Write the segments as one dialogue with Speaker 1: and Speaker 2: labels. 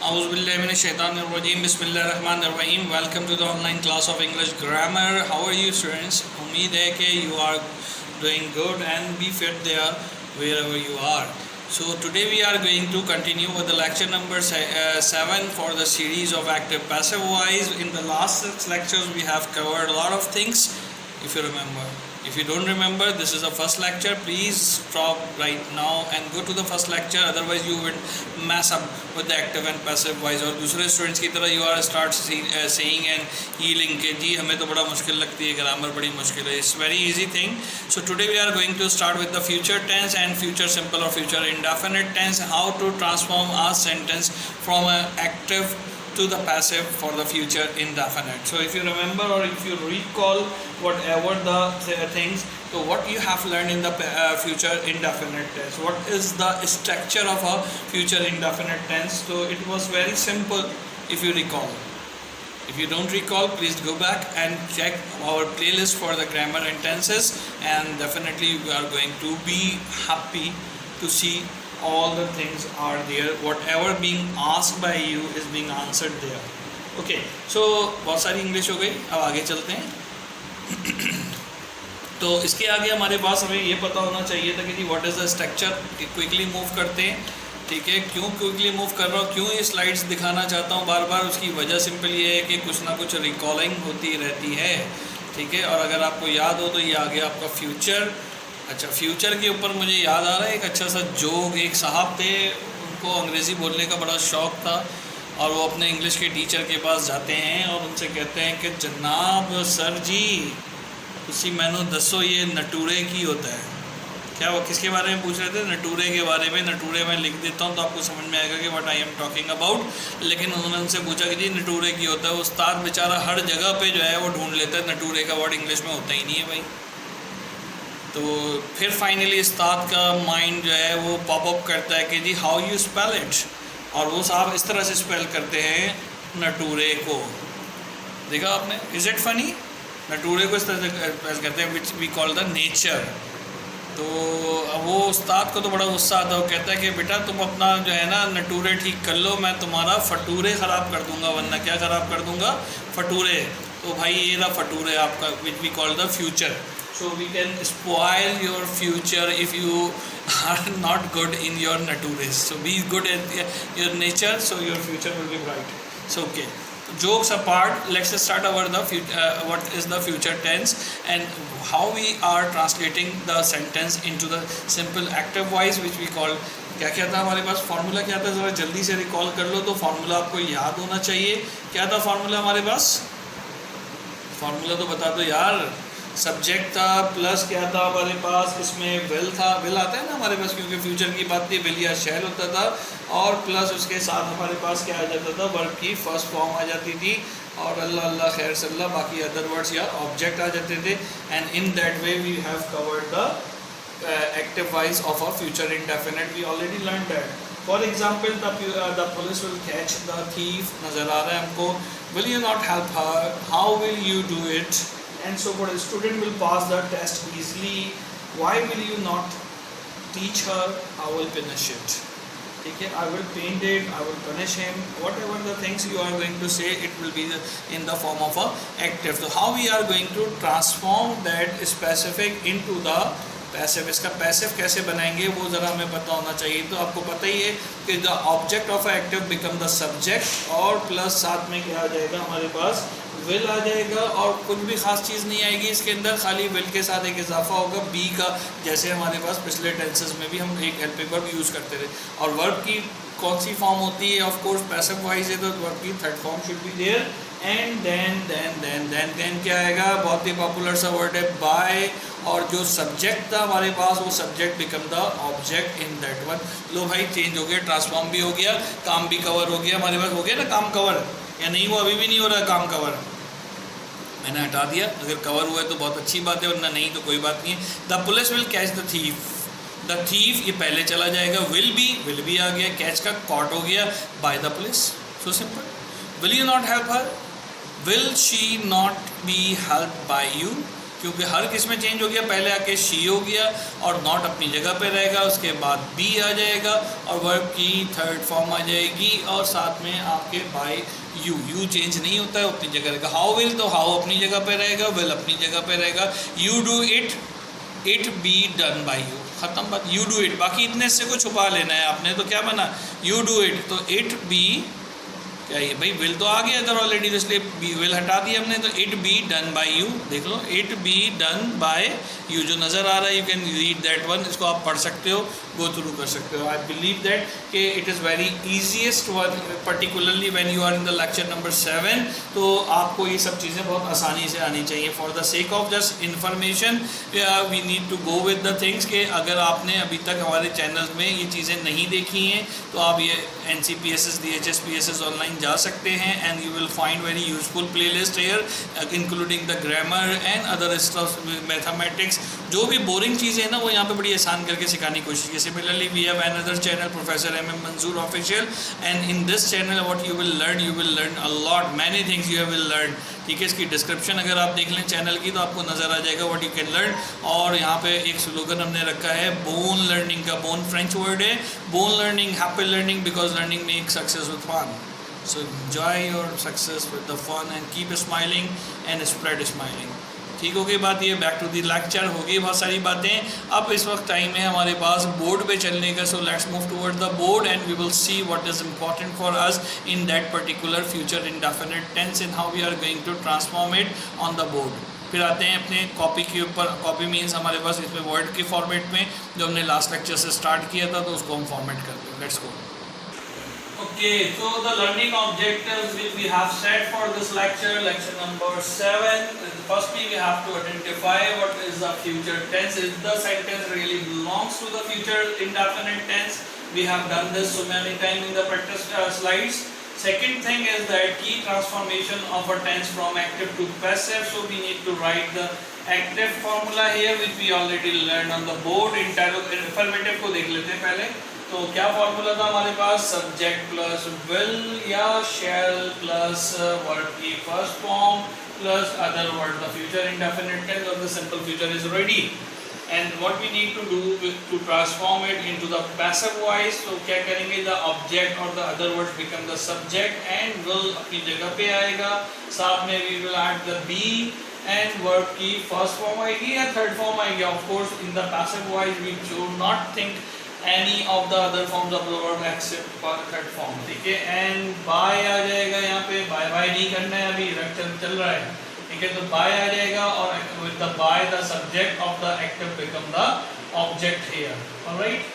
Speaker 1: Auzubillahiminash-shaytanir-rajim. Bismillahir-rahmanir-rahim. Welcome to the online class of English grammar. How are you, students? उम्मीद है कि you are doing good and be fit there wherever you are. So today we are going to continue with the lecture number 7 for the series of active passive voice. In the last 6 lectures we have covered a lot of things, if you remember. If you don't remember, this is the first lecture. Please stop right now and go to the first lecture, otherwise you will mess up with the active and passive voice. और दूसरे students की तरह you are start saying and healing के जी हमें तो बड़ा मुश्किल लगती है, ग्रामर बड़ी मुश्किल है. It's very easy thing. So today we are going to start with the future tense and future simple or future indefinite tense. How to transform a sentence from an active to the passive for the future indefinite. So if you remember or if you recall whatever the things, so what you have learned in the future indefinite tense, what is the structure of a future indefinite tense. So it was very simple if you recall. If you don't recall, please go back and check our playlist for the grammar and tenses, and definitely you are going to be happy to see all the things are there. Whatever being asked by you is being answered there. Okay, so बहुत सारी English हो गई, अब आगे चलते हैं. तो इसके आगे हमारे पास हमें ये पता होना चाहिए था कि जी what is the structure. Quickly move करते हैं, ठीक है. क्यों क्विकली मूव कर रहा हूँ, क्यों ये स्लाइड्स दिखाना चाहता हूँ बार बार, उसकी वजह सिंपल ये है कि कुछ ना कुछ रिकॉलिंग होती रहती है, ठीक है. और अगर आपको याद हो तो ये आ गया आपका फ्यूचर. अच्छा, फ्यूचर के ऊपर मुझे याद आ रहा है एक अच्छा सा जोक. एक साहब थे, उनको अंग्रेज़ी बोलने का बड़ा शौक़ था, और वो अपने इंग्लिश के टीचर के पास जाते हैं और उनसे कहते हैं कि जनाब सर जी उसी मैनू दसो ये नटूरे की होता है. क्या वो किसके बारे में पूछ रहे थे? नटूरे के बारे में. नटूरे मैं लिख देता हूँ तो आपको समझ में आएगा कि what I am talking about. लेकिन उन्होंने उनसे पूछा कि जी नटूरे की होता है. उस्ताद बेचारा हर जगह पे जो है वो ढूंढ लेता है, नटूरे का वर्ड इंग्लिश में होता ही नहीं है भाई. तो फिर फाइनली उस्ताद का माइंड जो है वो पॉपअप करता है कि जी हाउ यू स्पेल इट, और वो साहब इस तरह से स्पेल करते हैं नटूरे को. देखा आपने? Is it funny? नटूरे को इस तरह से स्पेल करते हैं which we call the nature. तो वो उस्ताद को तो बड़ा गुस्सा आता है. वो कहता है कि बेटा तुम अपना जो है ना नटूरे ठीक कर लो, मैं तुम्हारा फटूरे ख़राब कर दूंगा. वरना क्या ख़राब कर दूंगा? फटूरे. तो भाई ये रहा फटूरे आपका, which we call the future. So we can spoil your future if you are not good in your natures. So be good at your nature, so your future will be bright. So okay, jokes apart, let's start our what is the future tense and how we are translating the sentence into the simple active voice, which we call. क्या क्या था हमारे पास? Formula क्या था? ज़रा जल्दी से recall कर लो. तो फार्मूला आपको याद होना चाहिए. क्या था फार्मूला हमारे पास? फार्मूला तो बता दो यार. सब्जेक्ट था, प्लस क्या था हमारे पास इसमें? विल था. विल आता है ना हमारे पास, क्योंकि फ्यूचर की बात थी. विल या शैल होता था, और प्लस उसके साथ हमारे पास क्या आ जाता था? वर्ब की फर्स्ट फॉर्म आ जाती थी, और अल्लाह अल्लाह खैर सल्ला बाकी अदर वर्ड्स या ऑब्जेक्ट आ जाते थे. And in that way we have covered the active voice of a future indefinite. We already learn that. For example the police will catch the thief. नज़र आ रहा है हमको. Will you not help her? How will you do it? And so for a student will pass the test easily. Why will you not teach her? I will punish it. Okay, I will paint it, I will punish him. Whatever the things you are going to say, it will be in the form of a active. So how we are going to transform that specific into the passive. इसका passive कैसे बनाएंगे वो ज़रा हमें पता होना चाहिए. तो आपको पता ही है कि the object of active become the subject, और प्लस साथ में क्या आ जाएगा हमारे पास? विल आ जाएगा. और कुछ भी ख़ास चीज़ नहीं आएगी इसके अंदर, खाली विल के साथ एक इजाफा होगा बी का, जैसे हमारे पास पिछले टेंसेस में भी हम एक हेल्पिंग वर्ब यूज़ करते थे. और वर्ब की कौन सी फॉर्म होती है? ऑफ कोर्स पैसिव वॉइस है, तो वर्ब की third form should be there. And then क्या आएगा? बहुत ही पॉपुलर सा वर्ड है बाय, और जो सब्जेक्ट था हमारे पास वो subject become the object in that one. लो भाई चेंज हो गया, ट्रांसफॉर्म भी हो गया, काम भी कवर हो गया. हमारे पास हो गया ना काम कवर, या नहीं? वो अभी भी नहीं हो रहा काम कवर, मैंने हटा दिया. अगर कवर हुआ है तो बहुत अच्छी बात है, वरना नहीं तो कोई बात नहीं है. The police will catch the thief. The thief ये पहले चला जाएगा. विल भी आ गया. कैच का कॉट हो गया by the police. So simple. Will you not help her? Will she not be help by you? क्योंकि हर किस में चेंज हो गया, पहले आके शी हो गया और नॉट अपनी जगह पे रहेगा, उसके बाद बी आ जाएगा और वर्ब की थर्ड फॉर्म आ जाएगी और साथ में आपके बाय यू चेंज नहीं होता है, अपनी जगह रहेगा। हाउ विल, तो हाउ अपनी जगह पे रहेगा, विल अपनी जगह पे रहेगा। You do it be done by you, ख़त्म बात। यू डू इट, बाकी इतने से को छुपा लेना है आपने, तो क्या बना यू डू इट, तो इट बी क्या ये भाई विल तो आ गया इधर ऑलरेडी, तो इसलिए बी विल हटा दिया हमने, तो it be done by you, देख लो it be done by you जो नज़र आ रहा है, you can read that one, इसको आप पढ़ सकते हो, गो थ्रू कर सकते हो। आई बिलीव दैट कि it is very easiest one, particularly when you are in the lecture number 7, तो आपको ये सब चीज़ें बहुत आसानी से आनी चाहिए। For the sake of just information we need to go with the things कि अगर आपने अभी तक हमारे चैनल में ये चीज़ें नहीं देखी हैं तो आप ये NCPSS DHS PSS ऑनलाइन जा सकते हैं and you will find very useful playlist here including the grammar and other stuff, mathematics, जो भी बोरिंग चीज़ें हैं ना वो यहाँ पे बड़ी आसान करके सिखाने की कोशिश की। Similarly we have another channel professor MM Manzoor official, and in this channel what you will learn a lot, many things you will learn, ठीक है। इसकी डिस्क्रिप्शन अगर आप देख लें चैनल की तो आपको नज़र आ जाएगा व्हाट यू कैन लर्न। और यहाँ पे एक स्लोगन हमने रखा है बोन लर्निंग का, बोन फ्रेंच वर्ड है, bon learning, happy learning, because learning make success with fun. So enjoy your success with the fun and keep smiling and spread smiling। ठीक हो गई बात, ये बैक टू दी लेक्चर हो गई बहुत सारी बातें। अब इस वक्त टाइम है हमारे पास बोर्ड पे चलने का, so let's move toward the board and we will see what is important for us in that particular future indefinite tense and how we are going to transform it on the board. फिर आते हैं अपने copy के ऊपर, copy means हमारे पास इसमें word के format में जो हमने लास्ट लेक्चर से स्टार्ट किया था, तो उसको हम फॉर्मेट करते हैं। Let's go. Okay, so the learning objectives which we have set for this lecture number 7. Firstly, we have to identify what is the future tense. If the sentence really belongs to the future indefinite tense, we have done this so many times in the practice slides. Second thing is that key transformation of a tense from active to passive. So we need to write the active formula here, which we already learned on the board. Affirmative को देख लेते हैं पहले। तो क्या formula था हमारे पास, subject plus will या शैल प्लस वर्ड की first form plus other word, the future indefinite tense और the simple future is ready. And what we need to do to transform it into the passive voice, तो क्या करेंगे, the object और the other words become the subject and will अपनी जगह पे आएगा, साथ में we will add the be and word की फर्स्ट फॉर्म आएगी या थर्ड फॉर्म आएगी। Of course in the passive voice we should not think any of the other forms of the verb except for third form, ठीक है। And bye आ जाएगा, यहाँ पे bye नहीं करना है, अभी चल रहा है, ठीक है। तो बाय आ जाएगा और with the by the subject of the active become the object here, all right।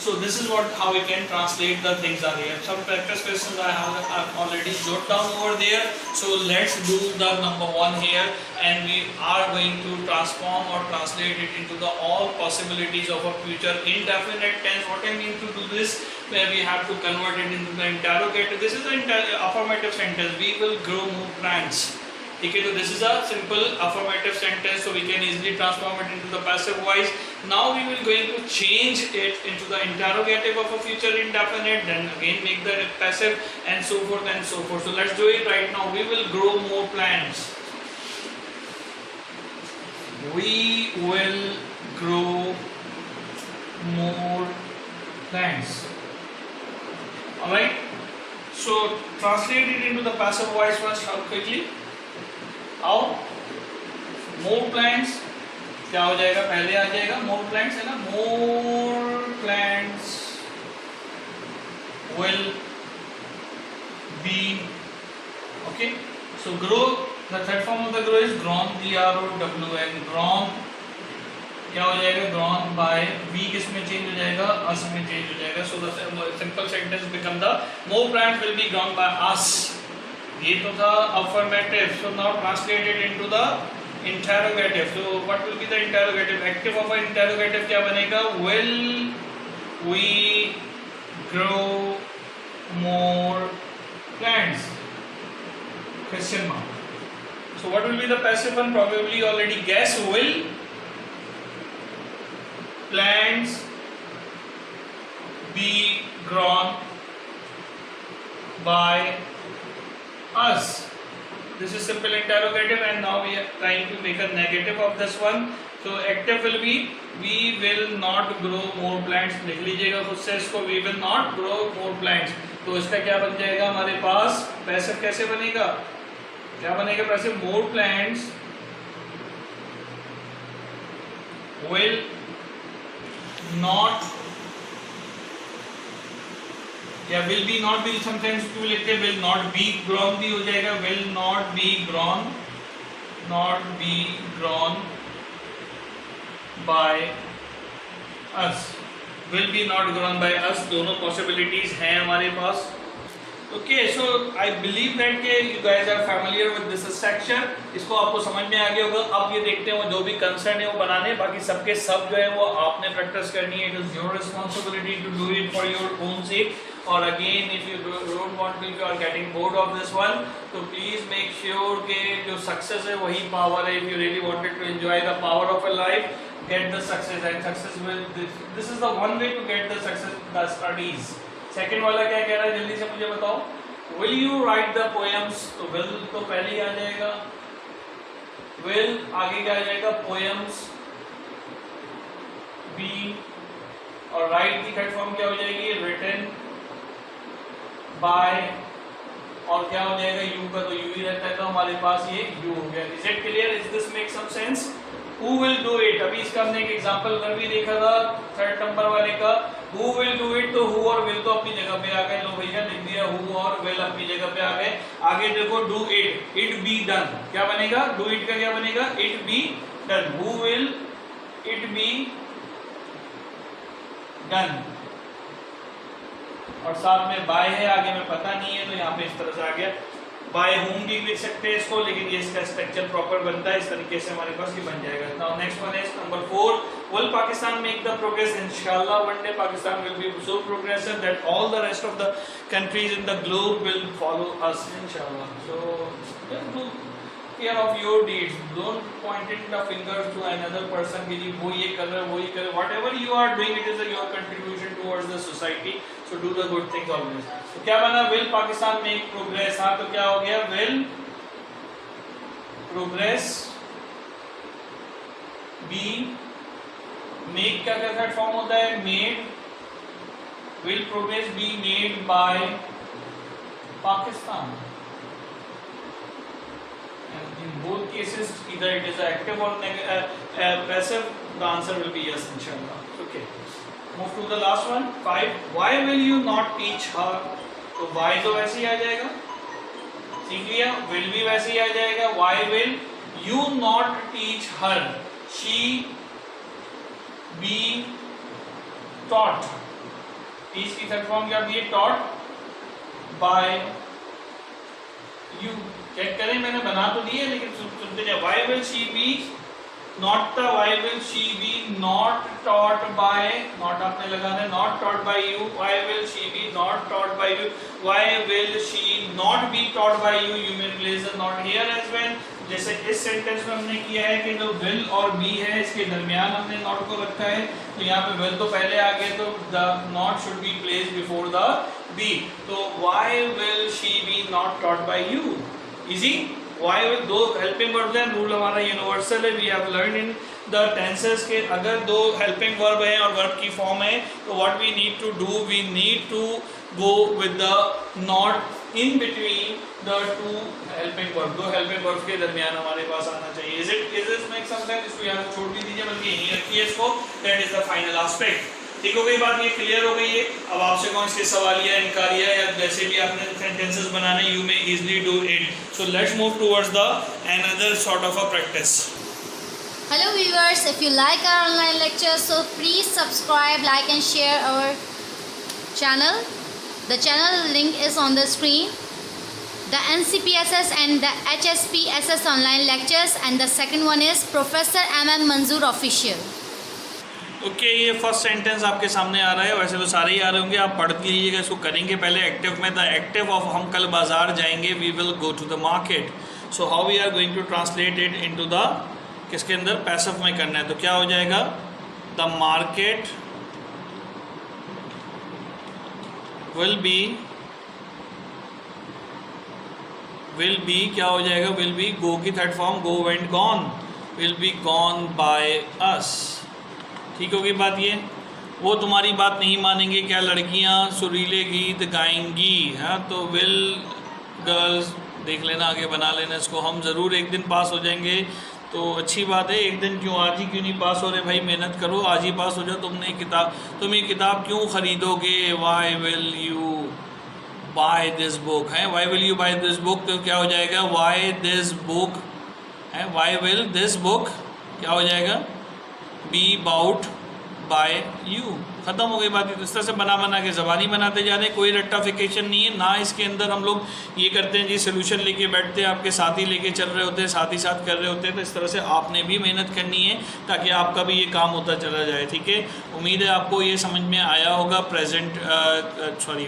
Speaker 1: So this is how we can translate the things are here. Some practice questions I have already jotted down over there. So let's do the number 1 here, and we are going to transform or translate it into the all possibilities of a future indefinite tense. What I mean to do this, where we have to convert it into the interrogative. This is the affirmative sentence. We will grow more plants. Okay, so this is a simple affirmative sentence, so we can easily transform it into the passive voice. Now we will going to change it into the interrogative of a future indefinite, then again make the passive and so forth and so forth. So let's do it right now. We will grow more plants. We will grow more plants. All right. So translate it into the passive voice first. How quickly? How? More plants क्या हो जाएगा, पहले आ जाएगा more plants है ना, more plants will be, okay। So grow, the third form of the grow is grown, GROWN, grown क्या हो जाएगा, grown by, V किस में चेंज हो जाएगा, us में चेंज हो जाएगा। So the simple sentence become the more plants will be grown by us। ये तो था affirmative, so now translate it into the interrogative. So what will be the interrogative? Active of an interrogative क्या बनेगा, will we grow more plants? Question mark. So what will be the passive one? Probably already guess, will plants be grown by us? This is simple interrogative, and now we are trying to make a negative of this one. So active will be we will not grow more plants. लिख लीजिएगा खुद से इसको, we will not grow more plants. तो इसका क्या बन जाएगा हमारे पास? पैसिव कैसे बनेगा? क्या बनेगा passive? more plants will not, या will be not भी sometimes क्यों लिखते हैं, will not be grown भी हो जाएगा, will not be grown by us, will be not grown by us, दोनों possibilities हैं हमारे पास. Okay, so I believe that के you guys are familiar with this section. इसको आपको समझ में आ गया होगा. अब ये देखते हैं वो जो भी कंसर्न है वो बनाने, बाकी सबके सब जो है वो आपने प्रैक्टिस करनी है. It is your responsibility to do it for your own sake. और again, if you don't want to, if you are getting bored of this one, तो please make sure कि जो success है वही power है. If you really wanted to enjoy the power of a life, get the success, and success will. This is the one way to get the success. The studies. Second वाला क्या कह रहा है जल्दी से मुझे बताओ. Will you right the poems. तो विल तो पहले ही आ जाएगा, विल आगे क्या आ जाएगा, पोएम्स बी, और राइट की थर्ड फॉर्म क्या हो जाएगी, रिटन बाय, और क्या हो जाएगा यू का, तो यू ही रहता है, तो हमारे पास ये यू हो गया. Is it clear? Is this make some sense? Who will do it? अभी इसका हमने एक एग्जांपल कर भी देखा था थर्ड नंबर वाले का. Who will do it? तो who और will तो अपनी जगह पे आ गए. लो भैया लिख दिया, who और will अपनी जगह पे आ गए. आगे देखो do it, it be done. क्या बनेगा? do it का क्या बनेगा? it be done. Who will it be done? और साथ में by है, आगे में पता नहीं है तो यहाँ पे इस तरह से आ गया. बाय होम भी लिख सकते हैं इसको, लेकिन ये इसका स्ट्रक्चर प्रॉपर बनता है इस तरीके से हमारे पास ये बन जाएगा. Now next one is number 4. Will Pakistan make the progress? इंशाल्लाह one day Pakistan will be so progressive that all the rest of the countries in the globe will follow us इंशाल्लाह. So just do care of your deeds. Don't point the fingers to another person कि जी वो ये कर रहा है, वो ये कर रहा है. Whatever you are doing, it is your contribution towards the society. So do the good things always. तो क्या बना? Will Pakistan make progress. हाँ, तो क्या हो गया? विल प्रोग्रेस बी, मेक का क्या थर्ड फॉर्म होता है? Made. Will progress be made by Pakistan. In both cases, either it is active or passive. The answer will be yes, inshallah. Okay. Move to the last one. 5. Why will you not teach her? तो why तो वैसे ही आ जाएगा, सीख लिया. will भी वैसे ही आ जाएगा. Why will you not teach her? She be taught. teach की थर्ड फॉर्म क्या भी? taught by you. चेक करें, मैंने बना तो दिए लेकिन सुनते जाए. Why will she be not the, why will she be not taught by, not आपने लगाना है, not taught by you. Why will she be not taught by you? Why will she not be taught by you? You may place the not here as well. जैसे इस sentence में हमने किया है कि जो will और be है इसके दरमियान हमने not को रखा है, तो यहाँ पे will तो पहले आ गया, तो the not should be placed before the be. तो why will she be not taught by you? Easy. Why will दो helping verbs हैं, रूल हमारा यूनिवर्सल है. We have learned in the tenses के अगर दो helping verb है और verb की form है तो what we need to do, we need to go with the not in between the two helping verb. दो helping verbs के दरमियान हमारे पास आना चाहिए. Is this make some sense? इसको यहाँ छोड़ भी दीजिए, बल्कि यहीं रखिए इसको. That is the final aspect. ठीक हो गई बात, ये क्लियर हो गई है. अब आपसे कौन इसके सवालिया, इनकारिया या जैसे भी आपने सेंटेंसेस बनाने, you may easily do it. So let's move towards the another sort of a practice.
Speaker 2: Hello viewers, if you like our online lectures, so please subscribe, like and share our channel. The channel link is on the screen. The NCPSS and the HSPSS online lectures, and the second one is Professor MM Manzoor Official.
Speaker 1: Okay, ये first sentence आपके सामने आ रहा है. वैसे तो सारे ही आ रहे होंगे, आप पढ़ लीजिएगा. इसको करेंगे पहले एक्टिव में. द एक्टिव ऑफ हम कल बाजार जाएंगे, we will go to the market. So how we are going to translate it into the, किसके अंदर? पैसिव में करना है. तो क्या हो जाएगा? The market will be will be क्या हो जाएगा, विल बी गो की third form go went gone, will be gone by us. ठीक होगी बात ये। वो तुम्हारी बात नहीं मानेंगे, क्या लड़कियां सुरीले गीत गाएंगी, हाँ तो विल गर्ल्स, देख लेना आगे बना लेना इसको। हम ज़रूर एक दिन पास हो जाएंगे, तो अच्छी बात है। एक दिन क्यों, आज ही क्यों नहीं पास हो रहे भाई, मेहनत करो आज ही पास हो जाओ। तुम ये किताब क्यों ख़रीदोगे, why will you buy this book है, why will you buy this book, तो क्या हो जाएगा वाई दिस बुक है, वाई विल दिस बुक क्या हो जाएगा, बी बाउट बाय यू। ख़त्म हो गई बात। तो इस तरह से बना के ज़बानी बनाते जा रहे हैं, कोई रट्टाफिकेशन नहीं है ना इसके अंदर। हम लोग ये करते हैं जी सोल्यूशन लेके बैठते हैं, आपके साथ ही लेके चल रहे होते हैं, साथ ही साथ कर रहे होते हैं। तो इस तरह से आपने भी मेहनत करनी है ताकि आपका भी ये काम होता चला जाए। ठीक है, उम्मीद है आपको ये समझ में आया होगा। प्रेजेंट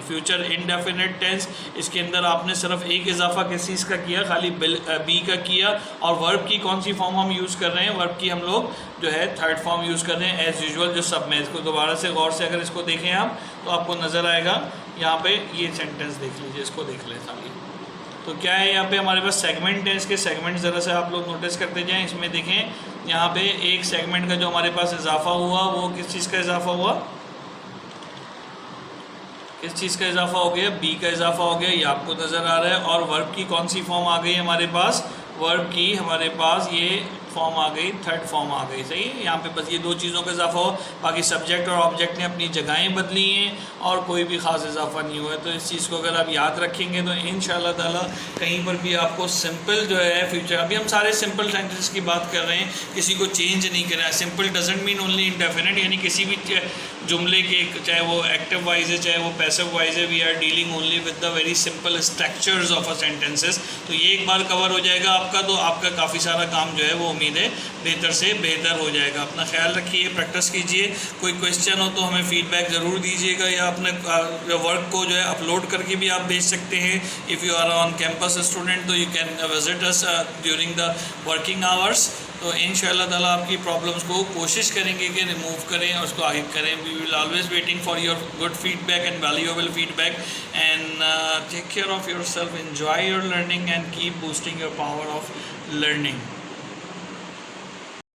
Speaker 1: फ्यूचर इनडेफिनेट टेंस, इसके अंदर आपने सिर्फ एक इजाफा किस चीज़ का किया, खाली बी का किया। और वर्ब की कौन सी फॉर्म हम यूज़ कर रहे हैं, वर्ब की हम लोग जो है थर्ड फॉर्म यूज़ कर रहे हैं एज़ यूजुअल जो सब में। इसको दोबारा से गौर से अगर इसको देखें आप तो आपको नज़र आएगा। यहाँ पे ये सेंटेंस देख लीजिए, इसको देख लें खाली। तो क्या है यहाँ पे हमारे पास सेगमेंट है, इसके सेगमेंट ज़रा से आप लोग नोटिस करते जाएं। इसमें देखें यहाँ पे एक सेगमेंट का जो हमारे पास इजाफा हुआ वो किस चीज़ का इजाफा हुआ, किस चीज़ का इजाफा हो गया, बी का इजाफा हो गया, ये आपको नज़र आ रहा है। और वर्ब की कौन सी फॉर्म आ गई हमारे पास, वर्ब की हमारे पास ये फॉर्म आ गई, थर्ड फॉर्म आ गई। सही है, यहाँ पे बस ये दो चीज़ों का इजाफा हो, बाकी सब्जेक्ट और ऑब्जेक्ट ने अपनी जगहें बदली हैं और कोई भी ख़ास इजाफा नहीं हुआ है। तो इस चीज़ को अगर आप याद रखेंगे तो इंशाअल्लाह ताला कहीं पर भी आपको सिंपल जो है फ्यूचर, अभी हम सारे सिंपल सेंटेंस की बात कर रहे हैं, किसी को चेंज नहीं कर रहे हैं। Simple doesn't mean only indefinite, यानी किसी भी जुमले के, चाहे वो एक्टिव वाइज है चाहे वो पैसिव वाइज है, we are dealing only with the very simple structures of a sentences. तो ये एक बार कवर हो जाएगा आपका, तो आपका काफ़ी सारा काम जो है वो उम्मीद है बेहतर से बेहतर हो जाएगा। अपना ख्याल रखिए, प्रैक्टिस कीजिए। कोई क्वेश्चन हो तो हमें फीडबैक ज़रूर दीजिएगा, या अपने वर्क को जो है अपलोड करके भी आप भेज सकते हैं। If you are on campus student तो you can visit us during the working hours. तो इंशाअल्लाह ताला आपकी प्रॉब्लम्स को कोशिश करेंगे कि रिमूव करें और उसको आगे करें। We will always waiting for your good feedback and valuable feedback, and take care of your self, enjoy your learning and keep boosting your power of learning.